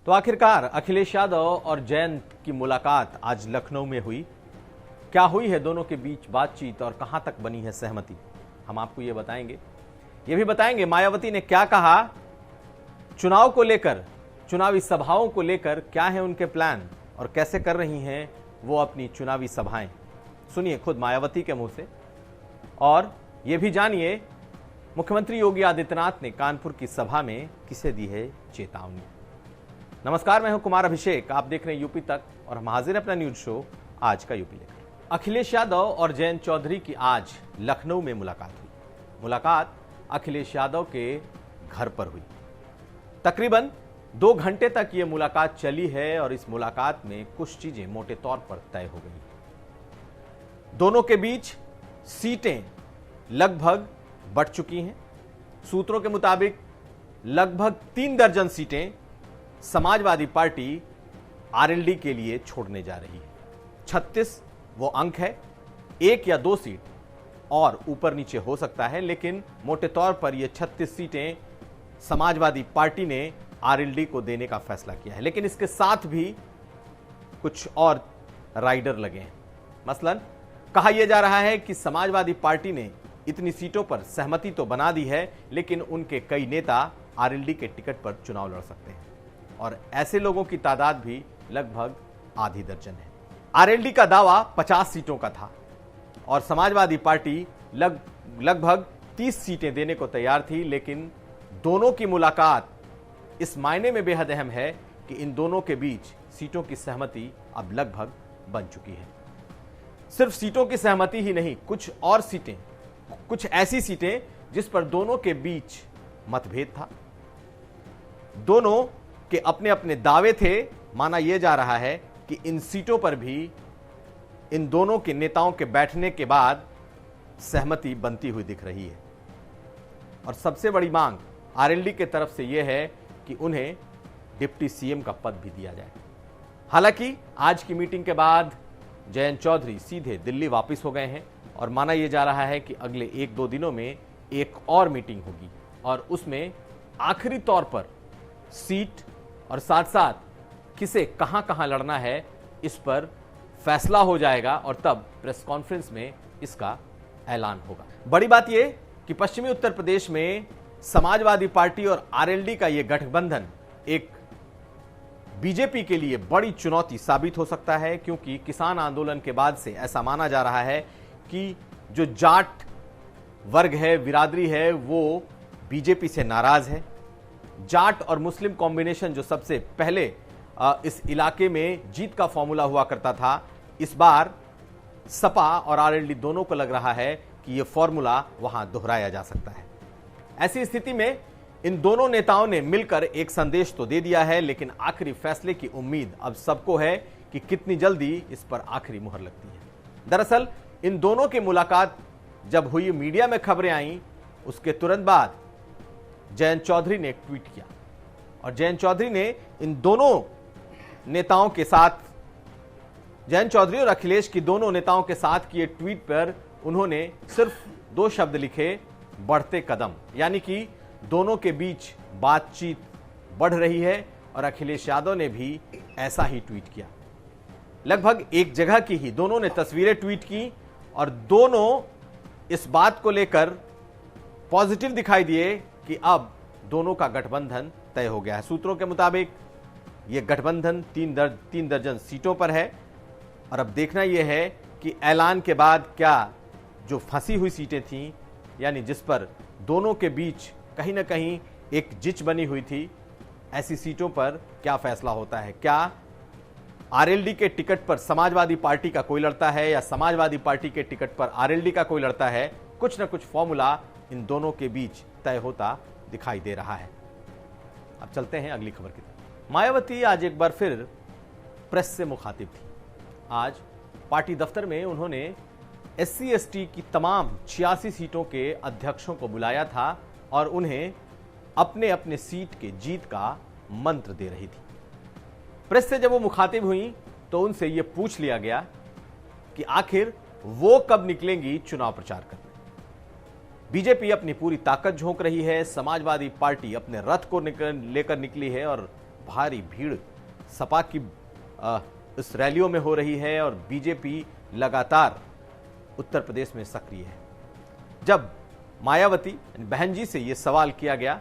तो आखिरकार अखिलेश यादव और जयंत की मुलाकात आज लखनऊ में हुई। क्या हुई है दोनों के बीच बातचीत और कहां तक बनी है सहमति, हम आपको ये बताएंगे। ये भी बताएंगे मायावती ने क्या कहा चुनाव को लेकर, चुनावी सभाओं को लेकर क्या है उनके प्लान और कैसे कर रही हैं वो अपनी चुनावी सभाएं। सुनिए खुद मायावती के मुंह से। और ये भी जानिए मुख्यमंत्री योगी आदित्यनाथ ने कानपुर की सभा में किसे दी है चेतावनी। नमस्कार, मैं हूं कुमार अभिषेक, आप देख रहे हैं यूपी तक और हम हाजिर हैं अपना न्यूज शो आज का यूपी लेकर। अखिलेश यादव और जयंत चौधरी की आज लखनऊ में मुलाकात हुई। मुलाकात अखिलेश यादव के घर पर हुई। तकरीबन 2 घंटे तक यह मुलाकात चली है और इस मुलाकात में कुछ चीजें मोटे तौर पर तय हो गई। दोनों के बीच सीटें लगभग बढ़ चुकी हैं। सूत्रों के मुताबिक लगभग 3 दर्जन सीटें समाजवादी पार्टी आरएलडी के लिए छोड़ने जा रही है। 36 वो अंक है, 1 या 2 सीट और ऊपर नीचे हो सकता है, लेकिन मोटे तौर पर ये 36 सीटें समाजवादी पार्टी ने आरएलडी को देने का फैसला किया है। लेकिन इसके साथ भी कुछ और राइडर लगे हैं। मसलन कहा यह जा रहा है कि समाजवादी पार्टी ने इतनी सीटों पर सहमति तो बना दी है, लेकिन उनके कई नेता आरएलडी के टिकट पर चुनाव लड़ सकते हैं और ऐसे लोगों की तादाद भी लगभग आधी दर्जन है। आरएलडी का दावा 50 सीटों का था और समाजवादी पार्टी लगभग 30 सीटें देने को तैयार थी, लेकिन दोनों की मुलाकात इस मायने में बेहद अहम है कि इन दोनों के बीच सीटों की सहमति अब लगभग बन चुकी है। सिर्फ सीटों की सहमति ही नहीं, कुछ और सीटें, कुछ ऐसी सीटें जिस पर दोनों के बीच मतभेद था। दोनों के अपने अपने दावे थे। माना यह जा रहा है कि इन सीटों पर भी इन दोनों के नेताओं के बैठने के बाद सहमति बनती हुई दिख रही है। और सबसे बड़ी मांग आरएलडी की तरफ से यह है कि उन्हें डिप्टी सीएम का पद भी दिया जाए। हालांकि आज की मीटिंग के बाद जयंत चौधरी सीधे दिल्ली वापस हो गए हैं और माना यह जा रहा है कि अगले 1-2 दिनों में एक और मीटिंग होगी और उसमें आखिरी तौर पर सीट और साथ साथ किसे कहां कहां लड़ना है इस पर फैसला हो जाएगा और तब प्रेस कॉन्फ्रेंस में इसका ऐलान होगा। बड़ी बात यह कि पश्चिमी उत्तर प्रदेश में समाजवादी पार्टी और आरएलडी का यह गठबंधन एक बीजेपी के लिए बड़ी चुनौती साबित हो सकता है, क्योंकि किसान आंदोलन के बाद से ऐसा माना जा रहा है कि जो जाट वर्ग है, बिरादरी है, वो बीजेपी से नाराज है। जाट और मुस्लिम कॉम्बिनेशन जो सबसे पहले इस इलाके में जीत का फॉर्मूला हुआ करता था, इस बार सपा और आरएलडी दोनों को लग रहा है कि यह फॉर्मूला वहां दोहराया जा सकता है। ऐसी स्थिति में इन दोनों नेताओं ने मिलकर एक संदेश तो दे दिया है, लेकिन आखिरी फैसले की उम्मीद अब सबको है कि कितनी जल्दी इस पर आखिरी मुहर लगती है। दरअसल इन दोनों की मुलाकात जब हुई, मीडिया में खबरें आई, उसके तुरंत बाद जयंत चौधरी ने एक ट्वीट किया और जयंत चौधरी ने इन दोनों नेताओं के साथ, जयंत चौधरी और अखिलेश की दोनों नेताओं के साथ किए ट्वीट पर उन्होंने सिर्फ 2 शब्द लिखे, बढ़ते कदम। यानी कि दोनों के बीच बातचीत बढ़ रही है और अखिलेश यादव ने भी ऐसा ही ट्वीट किया। लगभग एक जगह की ही दोनों ने तस्वीरें ट्वीट की और दोनों इस बात को लेकर पॉजिटिव दिखाई दिए कि अब दोनों का गठबंधन तय हो गया है। सूत्रों के मुताबिक यह गठबंधन 3 दर्जन सीटों पर है और अब देखना यह है कि ऐलान के बाद क्या जो फंसी हुई सीटें थीं, यानी जिस पर दोनों के बीच कहीं ना कहीं एक जिच बनी हुई थी, ऐसी सीटों पर क्या फैसला होता है। क्या आरएलडी के टिकट पर समाजवादी पार्टी का कोई लड़ता है या समाजवादी पार्टी के टिकट पर आरएलडी का कोई लड़ता है। कुछ ना कुछ फॉर्मूला इन दोनों के बीच तय होता दिखाई दे रहा है। अब चलते हैं अगली खबर की तरफ। मायावती आज एक बार फिर प्रेस से मुखातिब थी। आज पार्टी दफ्तर में उन्होंने एससी एसटी की तमाम 86 सीटों के अध्यक्षों को बुलाया था और उन्हें अपने अपने सीट के जीत का मंत्र दे रही थी। प्रेस से जब वो मुखातिब हुई तो उनसे यह पूछ लिया गया कि आखिर वो कब निकलेंगी चुनाव प्रचार करने। बीजेपी अपनी पूरी ताकत झोंक रही है, समाजवादी पार्टी अपने रथ को लेकर निकली है और भारी भीड़ सपा की इस रैलियों में हो रही है और बीजेपी लगातार उत्तर प्रदेश में सक्रिय है। जब मायावती बहन जी से यह सवाल किया गया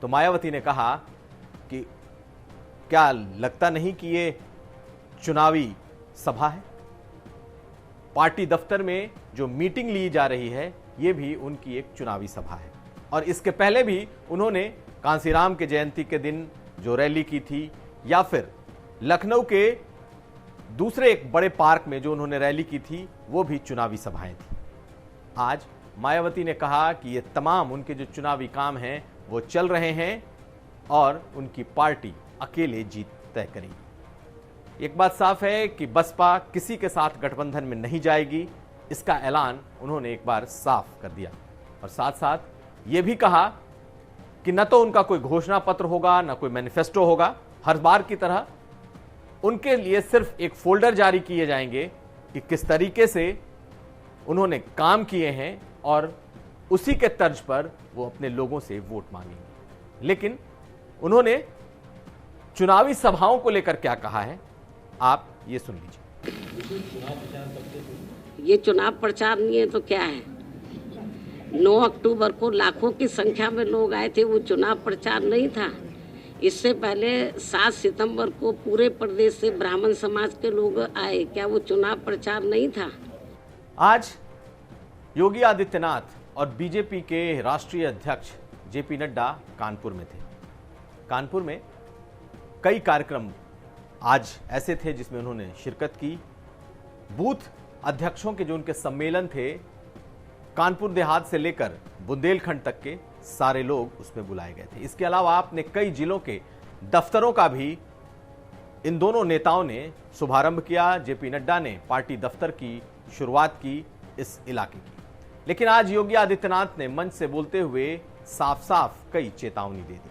तो मायावती ने कहा कि क्या लगता नहीं कि ये चुनावी सभा है? पार्टी दफ्तर में जो मीटिंग ली जा रही है ये भी उनकी एक चुनावी सभा है। और इसके पहले भी उन्होंने कांसीराम के जयंती के दिन जो रैली की थी या फिर लखनऊ के दूसरे एक बड़े पार्क में जो उन्होंने रैली की थी वो भी चुनावी सभाएं थी। आज मायावती ने कहा कि ये तमाम उनके जो चुनावी काम हैं वो चल रहे हैं और उनकी पार्टी अकेले जीत तय करेगी। एक बात साफ है कि बसपा किसी के साथ गठबंधन में नहीं जाएगी, इसका ऐलान उन्होंने एक बार साफ कर दिया। और साथ साथ ये भी कहा कि न तो उनका कोई घोषणा पत्र होगा न कोई मैनिफेस्टो होगा, हर बार की तरह उनके लिए सिर्फ एक फोल्डर जारी किए जाएंगे कि किस तरीके से उन्होंने काम किए हैं और उसी के तर्ज पर वो अपने लोगों से वोट मांगेंगे। लेकिन उन्होंने चुनावी सभाओं को लेकर क्या कहा है, आप ये सुन लीजिए। ये चुनाव प्रचार नहीं है तो क्या है? 9 अक्टूबर को लाखों की संख्या में लोग आए थे, वो चुनाव प्रचार नहीं था। इससे पहले 7 सितंबर को पूरे प्रदेश से ब्राह्मण समाज के लोग आए, क्या वो चुनाव प्रचार नहीं था? आज योगी आदित्यनाथ और बीजेपी के राष्ट्रीय अध्यक्ष जेपी नड्डा कानपुर में थे। कानपुर में कई कार्यक्रम आज ऐसे थे जिसमें उन्होंने शिरकत की। बूथ अध्यक्षों के जो उनके सम्मेलन थे, कानपुर देहात से लेकर बुंदेलखंड तक के सारे लोग उसमें बुलाए गए थे। इसके अलावा आपने कई जिलों के दफ्तरों का भी इन दोनों नेताओं ने शुभारंभ किया। जेपी नड्डा ने पार्टी दफ्तर की शुरुआत की इस इलाके की। लेकिन आज योगी आदित्यनाथ ने मंच से बोलते हुए साफ साफ कई चेतावनी दे दी।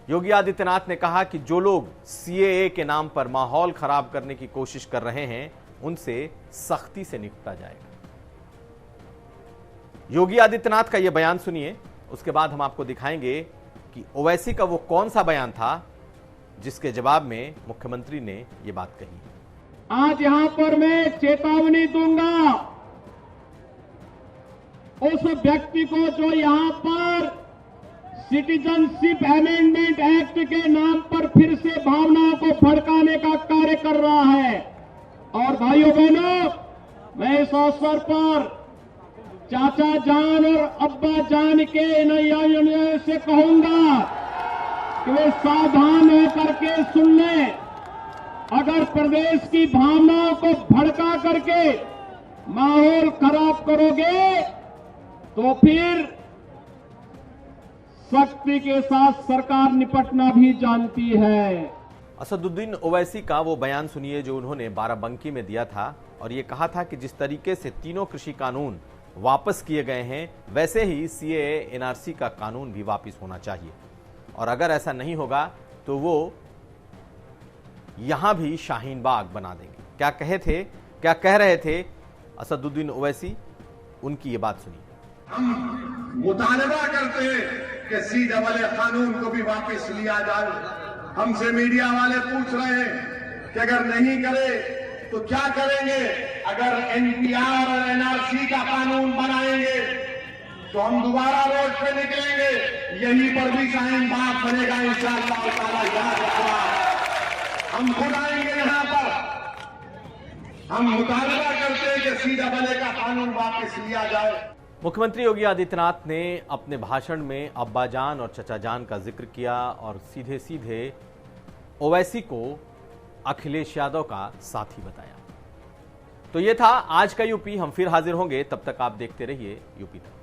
योगी आदित्यनाथ ने कहा कि जो लोग सीएए के नाम पर माहौल खराब करने की कोशिश कर रहे हैं उनसे सख्ती से निपटा जाएगा। योगी आदित्यनाथ का यह बयान सुनिए, उसके बाद हम आपको दिखाएंगे कि ओवैसी का वो कौन सा बयान था जिसके जवाब में मुख्यमंत्री ने यह बात कही। आज यहां पर मैं चेतावनी दूंगा उस व्यक्ति को जो यहां पर सिटीजनशिप अमेंडमेंट एक्ट के नाम पर फिर से भावनाओं को भड़काने का कार्य कर रहा है। और भाइयों बहनों, मैं इस अवसर पर चाचा जान और अब्बा जान के नैया से कहूंगा कि वे सावधान होकर के सुन लें। अगर प्रदेश की भावनाओं को भड़का करके माहौल खराब करोगे तो फिर सख्ती के साथ सरकार निपटना भी जानती है। असदुद्दीन ओवैसी का वो बयान सुनिए जो उन्होंने बाराबंकी में दिया था और ये कहा था कि जिस तरीके से तीनों कृषि कानून वापस किए गए हैं वैसे ही सीएए एनआरसी का कानून भी वापस होना चाहिए और अगर ऐसा नहीं होगा तो वो यहां भी शाहीन बाग बना देंगे। क्या कह रहे थे असदुद्दीन ओवैसी, उनकी ये बात सुनिए। हम मुतालबा करते हैं कि सीएए कानून को भी वापस लिया जाए। हमसे मीडिया वाले पूछ रहे हैं कि अगर नहीं करे तो क्या करेंगे? अगर एनपीआर और एनआरसी का कानून बनाएंगे तो हम दोबारा रोड पे निकलेंगे, यहीं पर भी शाहीन बाग बनेगा इंशाअल्लाह ताला। याद रखना, हम खुद आएंगे यहां पर। हम मुतालबा करते हैं कि सीएए का कानून वापस लिया जाए। मुख्यमंत्री योगी आदित्यनाथ ने अपने भाषण में अब्बाजान और चचाजान का जिक्र किया और सीधे सीधे ओवैसी को अखिलेश यादव का साथी बताया। तो यह था आज का यूपी। हम फिर हाजिर होंगे, तब तक आप देखते रहिए यूपी तक।